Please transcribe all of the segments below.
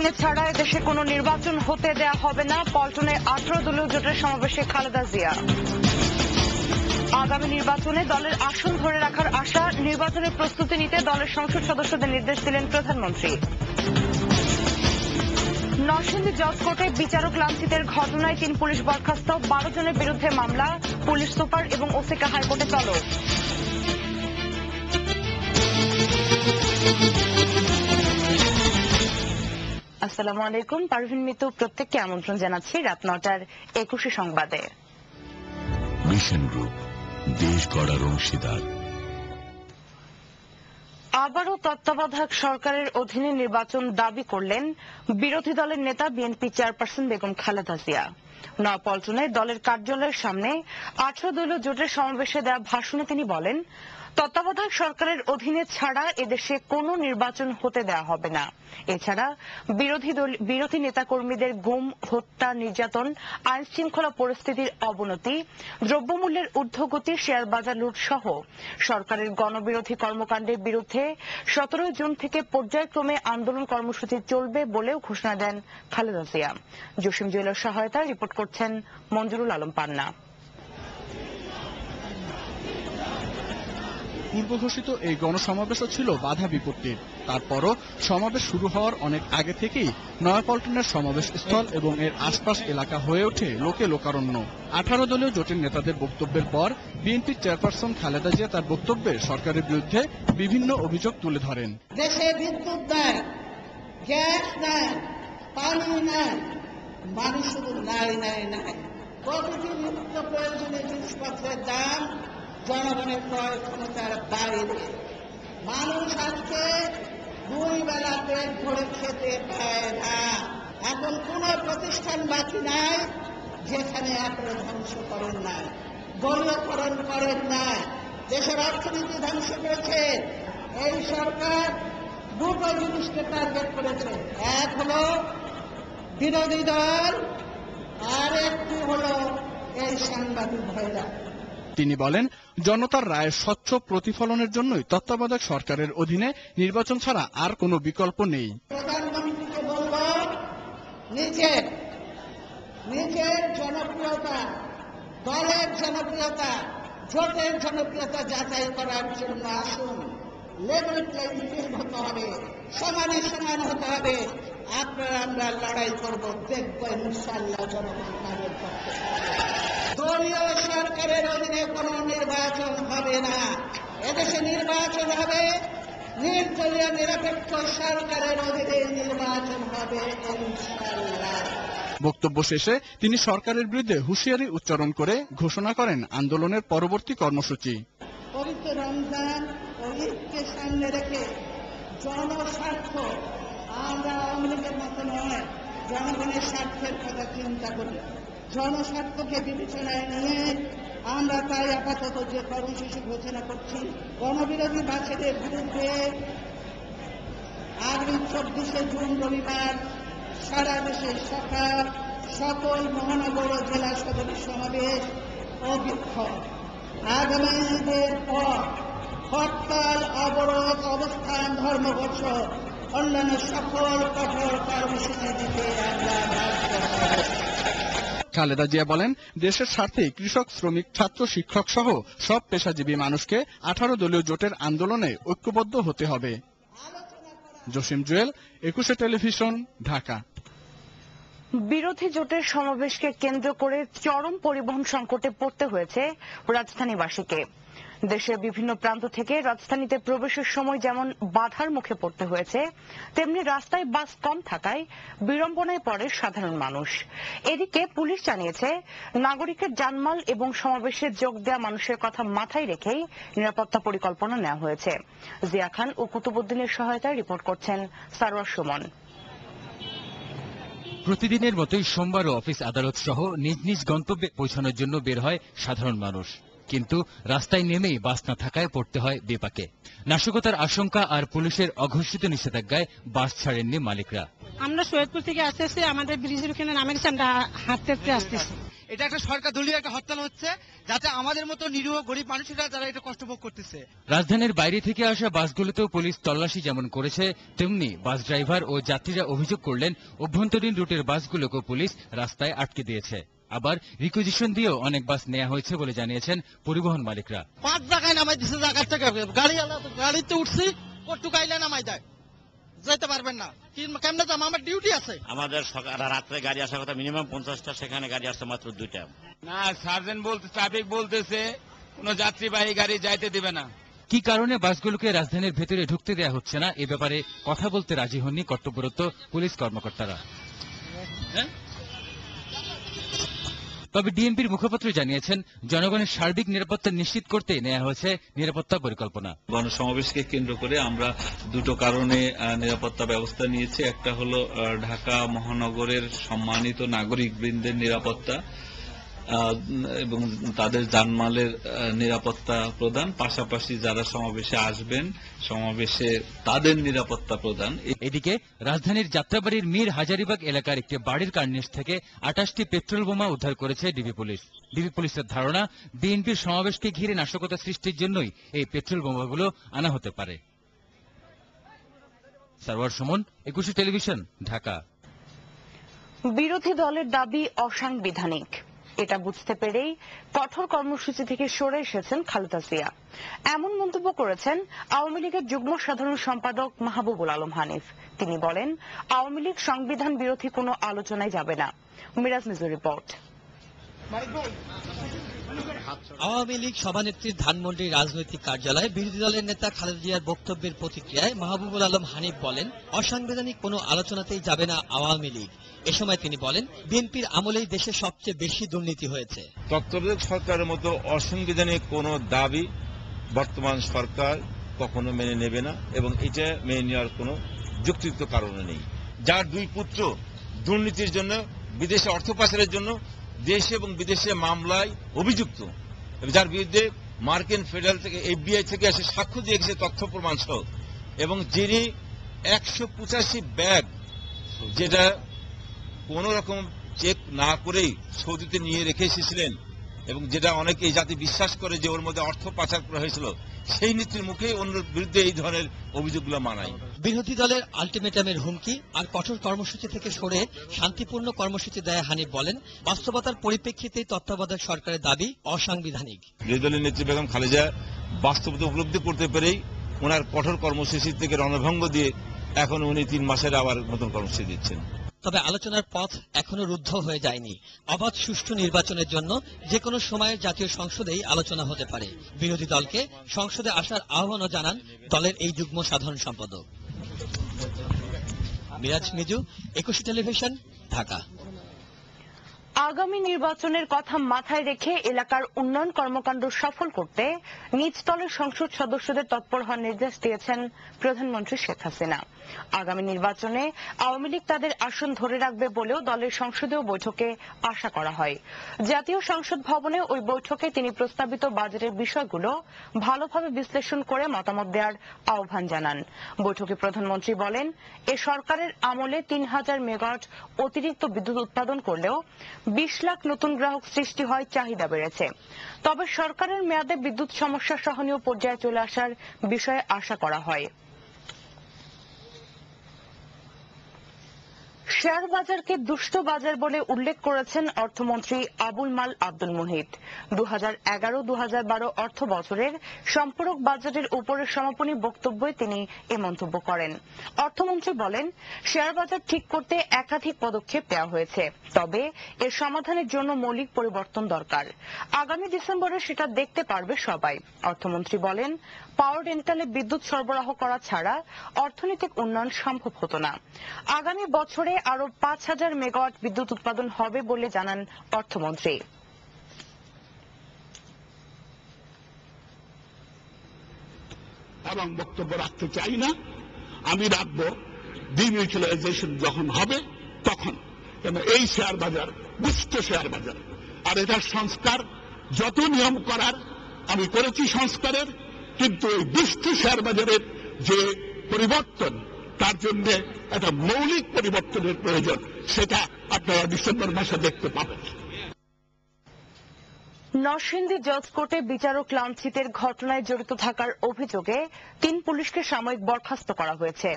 অধীনে ছাড়া দেশে কোনো নির্বাচন হতে দেয়া হবে না। পল্টনে 18 দলীয় জোটের সমাবেশে খালেদা জিয়া। আগামী নির্বাচনে দলের আসন ধরে রাখার আশা, নির্বাচনের প্রস্তুতি নিতে দলের সংসদ সদস্যদের নির্দেশ দিলেন প্রধানমন্ত্রী। নরসিংদী জজ কোর্টে বিচারক লাঞ্ছিতের ঘটনায় 3 পুলিশ বরখাস্ত, 12 জনের বিরুদ্ধে মামলা, পুলিশ সুপার এবং ওসিকে হাইকোর্টে তলব। আসসালামু আলাইকুম, পারভিন মিতু প্রত্যেককে আমন্ত্রণ জানাচ্ছি রাত 9টার 21 সংবাদে। মিশন গ্রুপ, দেশ গড়ার অংশীদার। আবারও তত্ত্বাবধায়ক সরকারের অধীনে নির্বাচন দাবি করলেন বিরোধী দলের নেতা বিএনপি চেয়ারপারসন বেগম খালেদা জিয়া। নয়াপল্টনে দলের কার্যালয়ের সামনে 18 দলীয় জোটের সমাবেশে দেওয়া ভাষণে তিনি বলেন, তত্ত্বাবধায়ক সরকারের অধীনে ছাড়া এদেশে কোনো নির্বাচন হতে দেওয়া হবে না। এছাড়া বিরোধী নেতাকর্মীদের গুম, হত্যা, নির্যাতন, আইন শৃঙ্খলা পরিস্থিতির অবনতি, দ্রব্যমূল্যের ঊর্ধ্বগতি, শেয়ার বাজার লুট সহ সরকারের গণবিরোধী কর্মকাণ্ডের বিরুদ্ধে 17 জুন থেকে পর্যায়ক্রমে আন্দোলন কর্মসূচি চলবে বলেও ঘোষণা দেন খালেদা জিয়া। জসিম জুয়েলের সহায়তায় রিপোর্ট করছেন মঞ্জুরুল আলম পান্না। পূর্ব ঘোষিত এই গণসমাবেশও ছিল বাধা বিপত্তির। তারপরও সমাবেশ শুরু হওয়ার অনেক আগে থেকেই নয়াপল্টনের সমাবেশ স্থল এবং এর আশপাশ এলাকা হয়ে ওঠে লোকে লোকারণ্য। 18 দলীয় জোটের নেতাদের বক্তব্যের পর বিএনপির চেয়ারপারসন খালেদা জিয়া তার বক্তব্যে সরকারের বিরুদ্ধে বিভিন্ন অভিযোগ তুলে ধরেন। দেশে বিদ্যুৎ নাই, গ্যাস নাই, পানি নাই, মানুষ শুধু নাই নাই নাই। প্রতিটি নিত্য প্রয়োজনীয় জিনিসপত্রের দাম জনগণের ক্রয় ক্ষমতার বাইরে। মানুষ আজকে 2 বেলা পেট ভরে খেতে পায় না। এখন কোন প্রতিষ্ঠান বাকি নাই যেখানে আপনারা ধ্বংস করেন না, দলীয়করণ করেন না, দেশের অর্থনীতি ধ্বংস করেছেন। এই সরকার 2টো জিনিসকে টার্গেট করেছে, এক হলো বিরোধী দল, আর একটি হলো এই সাংবাদিক ভাইরা। তিনি বলেন, জনতার রায়ের স্বচ্ছ প্রতিফলনের জন্যই তত্ত্বাবধায়ক সরকারের অধীনে নির্বাচন ছাড়া আর কোনো বিকল্প নেই। প্রধানমন্ত্রীকে বলব, নিজের জনপ্রিয়তা, দলের জনপ্রিয়তা, জোটের জনপ্রিয়তা যাচাই করার জন্য আসুন। লেভেল প্লেইং ফিল্ড হতে হবে, সমানে সমান হতে হবে। আপনারা আমরা লড়াই করব, দেখব ইনশাআল্লাহ জনগণ তাদের পক্ষে। দলীয় সরকারের অধীনে কোনো নির্বাচন হবে না। এদেশে নির্বাচন হবে নির্দলীয় নিরপেক্ষ সরকারের অধীনে নির্বাচন হবে ইনশাআল্লাহ। বক্তব্য শেষে তিনি সরকারের বিরুদ্ধে হুঁশিয়ারি উচ্চারণ করে ঘোষণা করেন আন্দোলনের পরবর্তী কর্মসূচি। পবিত্র রমজান ও ঈদকে সামনে রেখে জনস্বার্থ, আমরা আওয়ামী লীগের মতো নয়, জনগণের স্বার্থের কথা চিন্তা করি। জনস্বার্থকে বিবেচনায় নিয়ে আমরা তাই আপাতত যে কর্মসূচি ঘোষণা করছি, গণবিরোধী বাছাইয়ের বিরুদ্ধে আগামী 24 জুন রবিবার সারা দেশে সকাল সকল মহানগর ও জেলা সদরের সমাবেশ ও বিক্ষোভ। আগামী ঈদের পর হরতাল, অবরোধ, অবস্থান, ধর্মঘট অন্যান্য সকল কঠোর কর্মসূচি দিতে আমরা। খালেদা জিয়া বলেন, দেশের স্বার্থে কৃষক, শ্রমিক, ছাত্র, শিক্ষক সহ সব পেশাজীবী মানুষকে 18 দলীয় জোটের আন্দোলনে ঐক্যবদ্ধ হতে হবে। জসিম জুয়েল, 21 টেলিভিশন, ঢাকা। বিরোধী জোটের সমাবেশকে কেন্দ্র করে চরম পরিবহন সংকটে পড়তে হয়েছে রাজধানীবাসীকে। দেশের বিভিন্ন প্রান্ত থেকে রাজধানীতে প্রবেশের সময় যেমন বাধার মুখে পড়তে হয়েছে, তেমনি রাস্তায় বাস কম থাকায় বিড়ম্বনায় পড়ে সাধারণ মানুষ। এদিকে পুলিশ জানিয়েছে, নাগরিকের জানমাল এবং সমাবেশে যোগ দেওয়া মানুষের কথা মাথায় রেখেই নিরাপত্তা পরিকল্পনা নেওয়া হয়েছে। জিয়া খান ও কুতুবুদ্দিনের সহায়তায় রিপোর্ট করছেন সারোয়ার সুমন। প্রতিদিনের মতোই সোমবারও অফিস, আদালত সহ নিজ নিজ গন্তব্যে পৌঁছানোর জন্য বের হয় সাধারণ মানুষ। কিন্তু রাস্তায় নেমেই বাস না থাকায় পড়তে হয় বিপাকে। নাশকতার আশঙ্কা আর পুলিশের অঘোষিত নিষেধাজ্ঞায় বাস ছাড়েননি মালিকরা। আমরা সৈয়দপুর থেকে আসতেছি, আমাদের ব্রিজের ওখানে নামে গেছি, আমরা হাঁটতে আসতেছি। এটা একটা সরকার দলীয় একটা হরতাল হচ্ছে, যাতে আমাদের মতো নিরীহ গরিব মানুষেরা যারা এটা কষ্ট ভোগ করতেছে। রাজধানীর বাইরে থেকে আসা বাসগুলোতেও পুলিশ তল্লাশি যেমন করেছে, তেমনি বাস ড্রাইভার ও যাত্রীরা অভিযোগ করলেন অভ্যন্তরীণ রুটের বাসগুলোকেও পুলিশ রাস্তায় আটকে দিয়েছে। আবার রিকুইজিশন দিয়েও অনেক বাস নেওয়া হয়েছে বলে জানিয়েছেন পরিবহন মালিকরা। 5 জায়গায় নামাই দিচ্ছে, জায়গার থেকে গাড়িতে উঠছি, কটুক আইলে নামাই দেয়, যেতে পারবেন না। কেমনে যাবো, আমার ডিউটি আছে। আমাদের রাত্রে গাড়ি আসার কথা মিনিমাম 50টা, সেখানে গাড়ি আসছে মাত্র 2টা। না, সার্জেন্ট বলতে, ট্রাফিক বলতেছে কোনো যাত্রীবাহী গাড়ি যাইতে দিবে না। কি কারণে বাসগুলোকে রাজধানীর ভেতরে ঢুকতে দেওয়া হচ্ছে না, এ ব্যাপারে কথা বলতে রাজি হননি কর্তব্যরত পুলিশ কর্মকর্তারা। তবে ডিএমপির মুখপাত্র জানিয়েছেন, জনগণের সার্বিক নিরাপত্তা নিশ্চিত করতে নেওয়া হয়েছে নিরাপত্তা পরিকল্পনা। গণসমাবেশকে কেন্দ্র করে আমরা দুটো কারণে নিরাপত্তা ব্যবস্থা নিয়েছি। একটা হলো ঢাকা মহানগরের সম্মানিত নাগরিক বৃন্দের নিরাপত্তা এবং তাদের জানমালের নিরাপত্তা প্রদান, পাশাপাশি যারা সমাবেশে আসবেন সমাবেশে তাদের নিরাপত্তা প্রদান। এদিকে রাজধানীর যাত্রাবাড়ির মীর হাজারীবাগ এলাকার একটি বাড়ির কার্নিশ থেকে 28টি পেট্রোল বোমা উদ্ধার করেছে ডিবি পুলিশ। ডিবি পুলিশের ধারণা, বিএনপির সমাবেশকে ঘিরে নাশকতা সৃষ্টির জন্যই এই পেট্রোল বোমাগুলো আনা হতে পারে। সারওয়ার সুমন, 21 টেলিভিশন, ঢাকা। বিরোধী দলের দাবি অসাংবিধানিক, এটা বুঝতে পেরেই কঠোর কর্মসূচি থেকে সরে এসেছেন খালেদা জিয়া। এমন মন্তব্য করেছেন আওয়ামী লীগের যুগ্ম সাধারণ সম্পাদক মাহবুবুল আলম হানিফ। তিনি বলেন, আওয়ামী লীগ সংবিধান বিরোধী কোনো আলোচনায় যাবে না। মিরাজ মিজুর রিপোর্ট। আওয়ামী লীগ সভানেত্রীর ধানমন্ডি রাজনৈতিক কার্যালয়ে বিরোধী দলের নেতা খালেদা জিয়ার বক্তব্যের প্রতিক্রিয়ায় মাহবুবুল আলম হানিফ বলেন, অসাংবিধানিক কোনো আলোচনাতেই যাবে না আওয়ামী লীগ। এ সময় তিনি বলেন, বিএনপির আমলেই দেশে সবচেয়ে বেশি দুর্নীতি হয়েছে। তত্ত্বাবধায়ক সরকারের মতো অসাংবিধানিক কোনো দাবি বর্তমান সরকার কখনো মেনে নেবে না এবং এটা মেনে নেওয়ার কোনো যুক্তিযুক্ত কারণ নেই। যার 2 পুত্র দুর্নীতির জন্য, বিদেশে অর্থ পাচারের জন্য দেশে এবং বিদেশে মামলায় অভিযুক্ত, যার বিরুদ্ধে মার্কিন ফেডারেল থেকে FBI থেকে এসে সাক্ষ্য দিয়ে গেছে তথ্য প্রমাণ সহ, এবং যিনি 185 ব্যাগ, যেটা কোন রকম চেক না করেই সৌদিতে নিয়ে রেখে এসেছিলেন এবং যেটা অনেকে এই জাতি বিশ্বাস করে যে ওর মধ্যে অর্থ পাচার করা হয়েছিল, সেই নীতির মুখে অন্য বিরুদ্ধে এই ধরনের অভিযোগগুলো মানায়। বিরোধী দলের আলটিমেটামের হুমকি আর কঠোর কর্মসূচি থেকে সরে শান্তিপূর্ণ কর্মসূচি দেয় হানিফ বলেন, বাস্তবতার পরিপ্রেক্ষিতে তত্ত্বাবধায়ক সরকারের দাবি অসাংবিধানিক। বিরোধী দলের নেত্রী বেগম খালেদা বাস্তবতা উপলব্ধি করতে পেরেই ওনার কঠোর কর্মসূচি থেকে রণভঙ্গ দিয়ে এখন উনি 3 মাসের আবার নতুন কর্মসূচি দিচ্ছেন। তবে আলোচনার পথ এখনো রুদ্ধ হয়ে যায়নি। অবাধ সুষ্ঠু নির্বাচনের জন্য যে কোনো সময়ের জাতীয় সংসদেই আলোচনা হতে পারে। বিরোধী দলকে সংসদে আসার আহ্বানও জানান দলের এই যুগ্ম সাধারণ সম্পাদক। মিরাজ মিজু, 21 টেলিভিশন, ঢাকা। আগামী নির্বাচনের কথা মাথায় রেখে এলাকার উন্নয়ন কর্মকাণ্ড সফল করতে নিজ দলের সংসদ সদস্যদের তৎপর হওয়ার নির্দেশ দিয়েছেন প্রধানমন্ত্রী শেখ হাসিনা। আগামী নির্বাচনে আওয়ামী লীগ তাদের আসন ধরে রাখবে বলেও দলের সংসদীয় বৈঠকে আশা করা হয়। জাতীয় সংসদ ভবনে ওই বৈঠকে তিনি প্রস্তাবিত বাজেটের বিষয়গুলো ভালোভাবে বিশ্লেষণ করে মতামত দেওয়ার আহ্বান জানান। বৈঠকে প্রধানমন্ত্রী বলেন, এ সরকারের আমলে 3000 মেগাওয়াট অতিরিক্ত বিদ্যুৎ উৎপাদন করলেও 20 লাখ নতুন গ্রাহক সৃষ্টি হয়, চাহিদা বেড়েছে। তবে সরকারের মেয়াদে বিদ্যুৎ সমস্যা সহনীয় পর্যায়ে চলে আসার বিষয়ে আশা করা হয়। শেয়ার বাজারকে দুষ্ট বাজার বলে উল্লেখ করেছেন অর্থমন্ত্রী আবুল মাল আব্দুল মুহিত। 2011-2012 অর্থ বছরের সম্পূরক বাজেটের উপরে সমাপনী বক্তব্যে তিনি এ মন্তব্য করেন। অর্থমন্ত্রী বলেন, শেয়ার বাজার ঠিক করতে একাধিক পদক্ষেপ নেওয়া হয়েছে, তবে এর সমাধানের জন্য মৌলিক পরিবর্তন দরকার। আগামী ডিসেম্বরে সেটা দেখতে পারবে সবাই। অর্থমন্ত্রী বলেন, পাওয়ার রেন্টালে বিদ্যুৎ সরবরাহ করা ছাড়া অর্থনৈতিক উন্নয়ন সম্ভব হতো না। আগামী বছরে আরো 5000 মেগাওয়াট বিদ্যুৎ উৎপাদন হবে বলে জানান অর্থমন্ত্রী। এবং বক্তব্য রাখতে চাই না, আমি রাখবো ডিমিউচুয়ালাইজেশন যখন হবে তখন। কেন এই শেয়ার বাজার দুষ্ট শেয়ার বাজার, আর এটার সংস্কার যত নিয়ম করার আমি করেছি সংস্কারের, কিন্তু এই দুষ্ট শেয়ার বাজারের যে পরিবর্তন, তার জন্য একটা মৌলিক পরিবর্তনের প্রয়োজন, সেটা আপনারা ডিসেম্বর মাসে দেখতে পাবেন। নরসিংদী জজ কোর্টে বিচারক লাঞ্ছিতের ঘটনায় জড়িত থাকার অভিযোগে 3 পুলিশকে সাময়িক বরখাস্ত করা হয়েছে।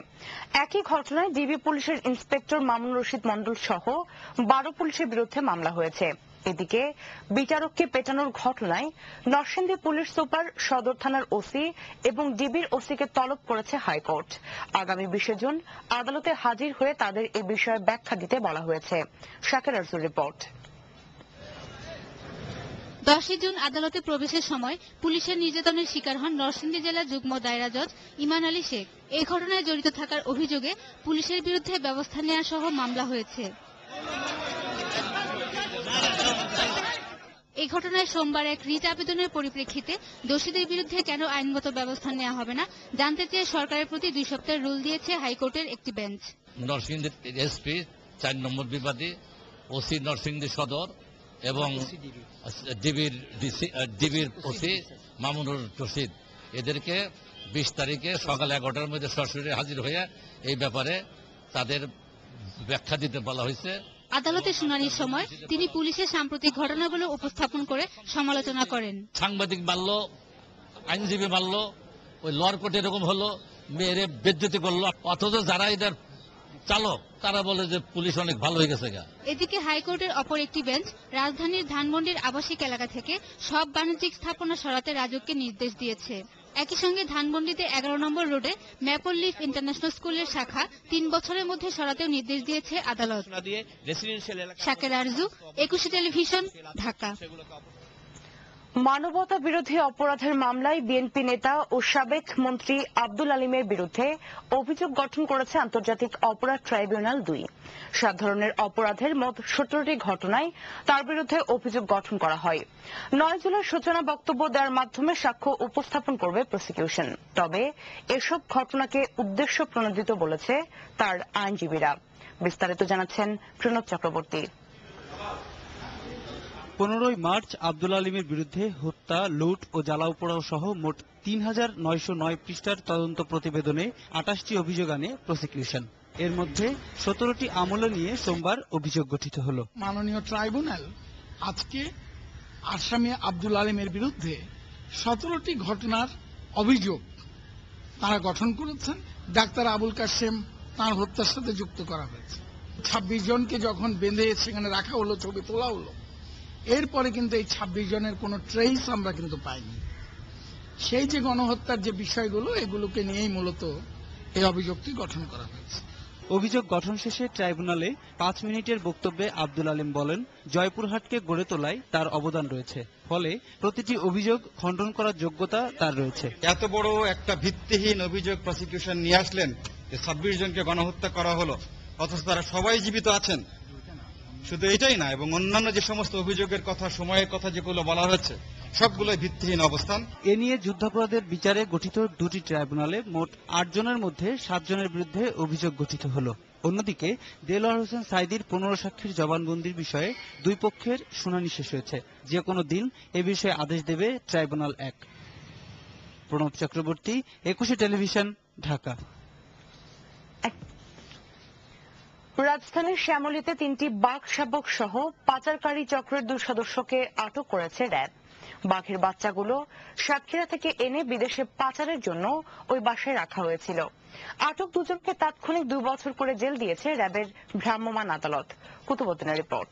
একই ঘটনায় ডিবি পুলিশের ইন্সপেক্টর মামুনুর রশিদ মণ্ডল সহ 12 পুলিশের বিরুদ্ধে মামলা হয়েছে। এদিকে বিচারককে পেটানোর ঘটনায় নরসিংদী পুলিশ সুপার, সদর থানার ওসি এবং ডিবির ওসিকে তলব করেছে হাইকোর্ট। আগামী 20 জুন আদালতে হাজির হয়ে তাদের এ বিষয়ে ব্যাখ্যা দিতে বলা হয়েছে। শাকের আরজুর রিপোর্ট। 10 জুন আদালতে প্রবেশের সময় পুলিশের নির্যাতনের শিকার হন নরসিংদী জেলা যুগ্ম দায়রা জজ ইমান আলী শেখ। এই ঘটনায় জড়িত থাকার অভিযোগে পুলিশের বিরুদ্ধে ব্যবস্থা নেওয়া সহ মামলা হয়েছে। এই ঘটনায় সোমবার এক রিট আবেদনের পরিপ্রেক্ষিতে দোষীদের বিরুদ্ধে কেন আইনগত ব্যবস্থা নেওয়া হবে না জানতে চেয়ে সরকারের প্রতি 2 সপ্তাহের রুল দিয়েছে হাইকোর্টের একটি বেঞ্চ। নরসিংদী এসপি 4 নম্বর বিবাদী, ওসি নরসিংদী সদর এবং ডিবির ওসি মামুনুর রশিদ, এদেরকে 20 তারিখে সকাল 11টার মধ্যে সরাসরি হাজির হয়ে এই ব্যাপারে তাদের ব্যাখ্যা দিতে বলা হয়েছে। আদালতে শুনানির সময় তিনি পুলিশের সাম্প্রতিক ঘটনাগুলো উপস্থাপন করে সমালোচনা করেন। সাংবাদিক মারল, আইনজীবী মারল, ওই লোয়ার কোর্টে এরকম হলো, মেয়েরে বেজ্জতি করলো, অথচ যারা এদের চালক তারা বলে যে পুলিশ অনেক ভালো হয়ে গেছে। এদিকে হাইকোর্টের অপর একটি বেঞ্চ রাজধানীর ধানমন্ডির আবাসিক এলাকা থেকে সব বাণিজ্যিক স্থাপনা সরাতে রাজককে নির্দেশ দিয়েছে। একই সঙ্গে ধানমন্ডিতে 11 নম্বর রোডে ম্যাপল লিফ ইন্টারন্যাশনাল স্কুলের শাখা 3 বছরের মধ্যে সরাতেও নির্দেশ দিয়েছে আদালত। শাকের আরজু, 21 টেলিভিশন, ঢাকা। মানবতা বিরোধী অপরাধের মামলায় বিএনপি নেতা ও সাবেক মন্ত্রী আব্দুল আলীমের বিরুদ্ধে অভিযোগ গঠন করেছে আন্তর্জাতিক অপরাধ ট্রাইব্যুনাল 2। 7 ধরনের অপরাধের মোট 17টি ঘটনায় তার বিরুদ্ধে অভিযোগ গঠন করা হয়। 9 জুলাই সূচনা বক্তব্য দেওয়ার মাধ্যমে সাক্ষ্য উপস্থাপন করবে প্রসিকিউশন। তবে এসব ঘটনাকে উদ্দেশ্য প্রণোদিত বলেছে তার আইনজীবীরা। বিস্তারিত জানাচ্ছেন প্রণব চক্রবর্তী। 15 মার্চ আব্দুল আলীমের বিরুদ্ধে হত্যা, লুট ও জ্বালাও পোড়াও সহ মোট 3909 পৃষ্ঠার তদন্ত প্রতিবেদনে 28টি অভিযোগ আনে প্রসিকিউশন। এর মধ্যে 17টি আমলে নিয়ে সোমবার অভিযোগ গঠিত হল। মাননীয় ট্রাইব্যুনাল আজকে আসামি আব্দুল আলীমের বিরুদ্ধে 17টি ঘটনার অভিযোগ তারা গঠন করেছেন। ডাক্তার আবুল কাশেম তার হত্যার সাথে যুক্ত করা হয়েছে। 26 জনকে যখন বেঁধে সেখানে রাখা হলো, ছবি তোলা হলো, এরপরে কিন্তু এই 26 জনের কোনো ট্রেস আমরা কিন্তু পাইনি। সেই যে গণহত্যার যে বিষয়গুলো, এগুলোকে নিয়েই মূলত এই অভিযোগটি গঠন করা হয়েছে। অভিযোগ গঠন শেষে ট্রাইব্যুনালে 5 মিনিটের বক্তব্যে আব্দুল আলীম বলেন, জয়পুরহাটকে গড়ে তোলায় তার অবদান রয়েছে, ফলে প্রতিটি অভিযোগ খণ্ডন করার যোগ্যতা তার রয়েছে। এত বড় একটা ভিত্তিহীন অভিযোগ প্রসিকিউশন নিয়ে আসলেন যে 26 জনকে গণহত্যা করা হলো, অথচ তারা সবাই জীবিত আছেন। শুধু এটাই না, এবং অন্যান্য যে সমস্ত অভিযোগের কথা, সময়ের কথা যেগুলো বলা হচ্ছে, সবগুলোই ভিত্তিহীন অবস্থান। এ নিয়ে যুদ্ধাপরাধের বিচারে গঠিত 2টি ট্রাইব্যুনালে মোট 8 জনের মধ্যে 7 জনের বিরুদ্ধে অভিযোগ গঠিত হল। অন্যদিকে দেলোয়ার হোসেন সাইদির 15 সাক্ষীর জবানবন্দির বিষয়ে 2 পক্ষের শুনানি শেষ হয়েছে। যে কোনো দিন এ বিষয়ে আদেশ দেবে ট্রাইব্যুনাল 1। প্রণব চক্রবর্তী, 21 টেলিভিশন, ঢাকা। রাজধানীর শ্যামলীতে 3টি বাঘ শাবক সহ পাচারকারী চক্রের 2 সদস্যকে আটক করেছে র্যাব। বাঘের বাচ্চাগুলো সাতক্ষীরা থেকে এনে বিদেশে পাচারের জন্য ওই বাসায় রাখা হয়েছিল। আটক 2 জনকে তাৎক্ষণিক 2 বছর করে জেল দিয়েছে র্যাবের ভ্রাম্যমাণ আদালত। কুতুবুদ্দিনের রিপোর্ট।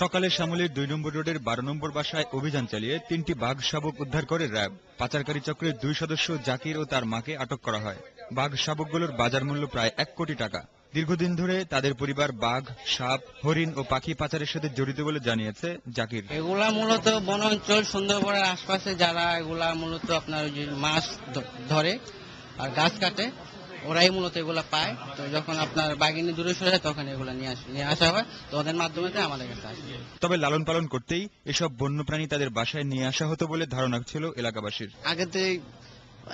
সকালে শ্যামলীর 2 নম্বর রোডের 12 নম্বর বাসায় অভিযান চালিয়ে 3টি বাঘ শাবক উদ্ধার করে র্যাব। পাচারকারী চক্রের 2 সদস্য জাকির ও তার মাকে আটক করা হয়। বাঘ শাবকগুলোর বাজার মূল্য প্রায় 1 কোটি টাকা। দীর্ঘদিন ধরে তাদের পরিবার বাঘ, সাপ, হরিণ ও পাখি পাচারের সাথে জড়িত বলে জানিয়েছে জাকির। এগুলা মূলত বনাঞ্চল সুন্দরবনের আশপাশে যারা এগুলা মূলত আপনার মাছ ধরে আর গাছ কাটে, ওরাই মূলত এগুলা পায়। তো যখন আপনার বাঘিনী দূরে সরে যায় তখন এগুলা নিয়ে আসা হয়, তো ওদের মাধ্যমে আমাদের কাছে আসে। তবে লালন পালন করতেই এসব বন্যপ্রাণী তাদের বাসায় নিয়ে আসা হতো বলে ধারণা ছিল এলাকাবাসীর। আগেতে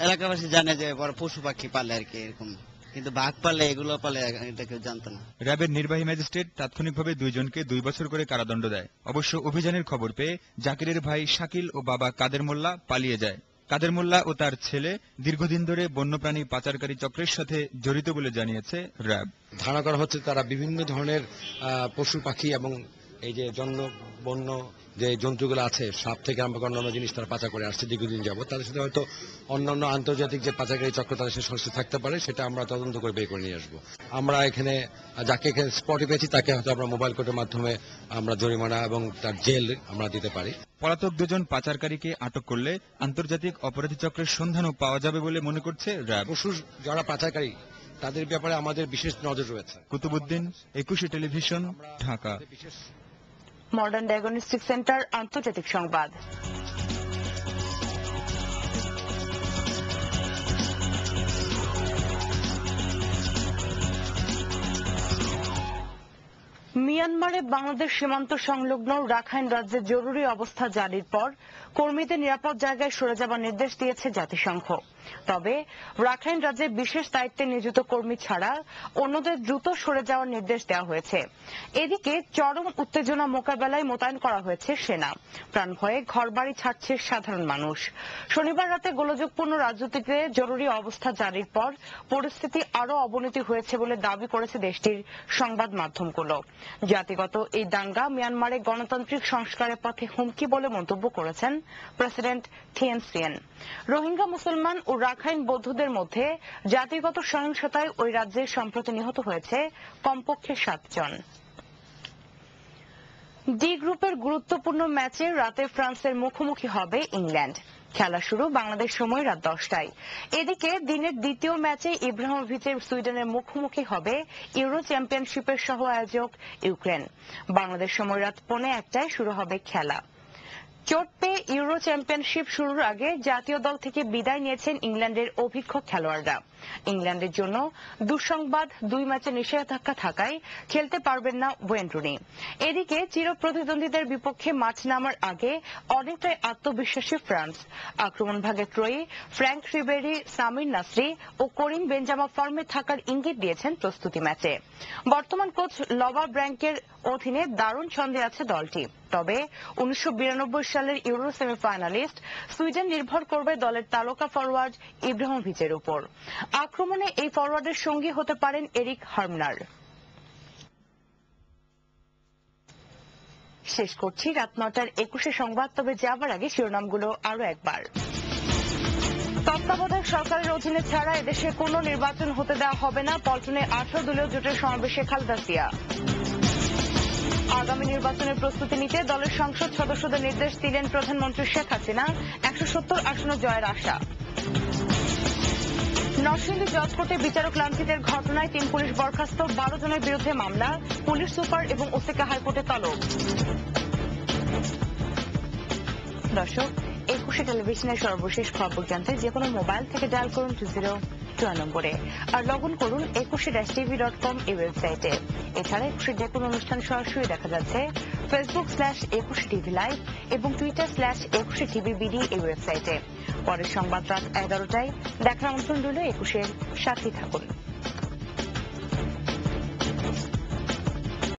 এলাকাবাসী জানে যে বড় পশু পাখি পালে আর কি এরকম, কিন্তু বাঘ পালে এগুলো পালে এটা কেউ জানতো না। র্যাবের নির্বাহী ম্যাজিস্ট্রেট তাৎক্ষণিকভাবে 2 জনকে 2 বছর করে কারাদণ্ড দেয়। অবশ্য অভিযানের খবর পেয়ে জাকিরের ভাই শাকিল ও বাবা কাদের মোল্লা পালিয়ে যায়। কাদের মোল্লা ও তার ছেলে দীর্ঘদিন ধরে বন্যপ্রাণী পাচারকারী চক্রের সাথে জড়িত বলে জানিয়েছে র্যাব। ধারণা করা হচ্ছে তারা বিভিন্ন ধরনের পশু পাখি এবং এই যে বন্য যে জন্তুগুলো আছে, সাপ থেকে আরম্ভ করে অন্যান্য জিনিস তারা পাচার করে আসছে দীর্ঘদিন যাবত, তাদের সাথে হয়তো অন্যান্য আন্তর্জাতিক যে পাচারকারী চক্র তাদের সাথে সংশ্লিষ্ট থাকতে পারে, সেটা আমরা তদন্ত করে বের করে নিয়ে আসবো। আমরা এখানে যাকে এখানে স্পটে পেয়েছি তাকে হয়তো আমরা মোবাইল কোর্টের মাধ্যমে আমরা জরিমানা এবং তার জেল আমরা দিতে পারি। পলাতক দুজন পাচারকারীকে আটক করলে আন্তর্জাতিক অপরাধী চক্রের সন্ধানও পাওয়া যাবে বলে মনে করছে র্যাব। পশুর যারা পাচারকারী তাদের ব্যাপারে আমাদের বিশেষ নজর রয়েছে। Qutubuddin, 21 television, Dhaka. Modern diagnostic centre, আন্তর্জাতিক সংবাদ। মিয়ানমারে বাংলাদেশ সীমান্ত সংলগ্ন রাখাইন রাজ্যে জরুরি অবস্থা জারির পর কর্মীদের নিরাপদ জায়গায় সরে যাবার নির্দেশ দিয়েছে জাতিসংঘ। তবে রাখাইন রাজ্যে বিশেষ দায়িত্বে নিয়োজিত কর্মী ছাড়া অন্যদের দ্রুত সরে যাওয়ার নির্দেশ দেওয়া হয়েছে। এদিকে চরম উত্তেজনা মোকাবেলায় মোতায়েন করা হয়েছে সেনা। প্রাণভয়ে ঘরবাড়ি ছাড়ছে সাধারণ মানুষ। শনিবার রাতে গোলযোগপূর্ণ রাজনীতিতে জরুরি অবস্থা জারির পর পরিস্থিতি আরও অবনতি হয়েছে বলে দাবি করেছে দেশটির সংবাদ মাধ্যমগুলো। জাতিগত এই দাঙ্গা মিয়ানমারে গণতান্ত্রিক সংস্কারের পথে হুমকি বলে মন্তব্য করেছেন প্রেসিডেন্ট থিয়েন সিয়েন। রোহিঙ্গা মুসলমান ও রাখাইন বৌদ্ধদের মধ্যে জাতিগত সহিংসতায় ওই রাজ্যে সম্প্রতি নিহত হয়েছে কমপক্ষে 7 জন। ডি গ্রুপের গুরুত্বপূর্ণ ম্যাচে রাতে ফ্রান্সের মুখোমুখি হবে ইংল্যান্ড। খেলা শুরু বাংলাদেশ সময় রাত 10টায়। এদিকে দিনের দ্বিতীয় ম্যাচে ইব্রাহিমোভিচের সুইডেনের মুখোমুখি হবে ইউরো চ্যাম্পিয়নশিপের সহ আয়োজক ইউক্রেন। বাংলাদেশ সময় রাত 1:45টায় শুরু হবে খেলা। চোট পেয়ে ইউরো চ্যাম্পিয়নশিপ শুরুর আগে জাতীয় দল থেকে বিদায় নিয়েছেন ইংল্যান্ডের অভিজ্ঞ খেলোয়াড়রা। ইংল্যান্ডের জন্য দুঃসংবাদ, 2 ম্যাচে নিষেধাজ্ঞা থাকায় খেলতে পারবেন না ওয়েন রুনি। এদিকে চিরপ্রতিদ্বন্দ্বীদের বিপক্ষে মাঠ নামার আগে অনেকটাই আত্মবিশ্বাসী ফ্রান্স। আক্রমণ ভাগে ত্রয়ী ফ্র্যাঙ্ক রিবেরি, সামির নাসরি ও করিম বেঞ্জামা ফর্মে থাকার ইঙ্গিত দিয়েছেন প্রস্তুতি ম্যাচে। বর্তমান কোচ লবা ব্র্যাঙ্কের অধীনে দারুণ ছন্দে আছে দলটি। তবে 1992 সালের ইউরো সেমিফাইনালিস্ট সুইডেন নির্ভর করবে দলের তারকা ফরওয়ার্ড ইব্রাহিমোভিচের উপর। আক্রমণে এই ফরওয়ার্ডের সঙ্গী হতে পারেন এরিক হার্মনার। শেষ করছি রাত 9টার 21 সংবাদ। তবে যাবার আগে শিরোনামগুলো আরো একবার। তত্ত্বাবধায়ক সরকারের অধীনে ছাড়া এদেশে কোনো নির্বাচন হতে দেওয়া হবে না, পল্টনে 18 দলীয় জোটের সমাবেশে খালেদা জিয়া। আগামী নির্বাচনের প্রস্তুতি নিতে দলের সংসদ সদস্যদের নির্দেশ দিলেন প্রধানমন্ত্রী শেখ হাসিনা। 170 আসনে জয়ের আশা। নরসিংদী জজ কোর্টে বিচারক লাঞ্ছিতের ঘটনায় 3 পুলিশ বরখাস্ত, 12 জনের বিরুদ্ধে মামলা। পুলিশ সুপার এবং ওসিকে হাইকোর্টে তলব। দর্শক, 21 টেলিভিশনের সর্বশেষ খবর জানতে যে কোনো মোবাইল থেকে ডায়াল করুন 20 নম্বরে আর লগ ইন করুন 21tv.com এই ওয়েবসাইটে। এছাড়া 21 যে কোনো অনুষ্ঠান সরাসরি দেখা যাচ্ছে Facebook/21tv লাইভ এবং Twitter/21tvbd এই ওয়েবসাইটে। পরের সংবাদ রাত 11টায় দেখার আমন্ত্রণ রইল। 21-এর সাথে থাকুন।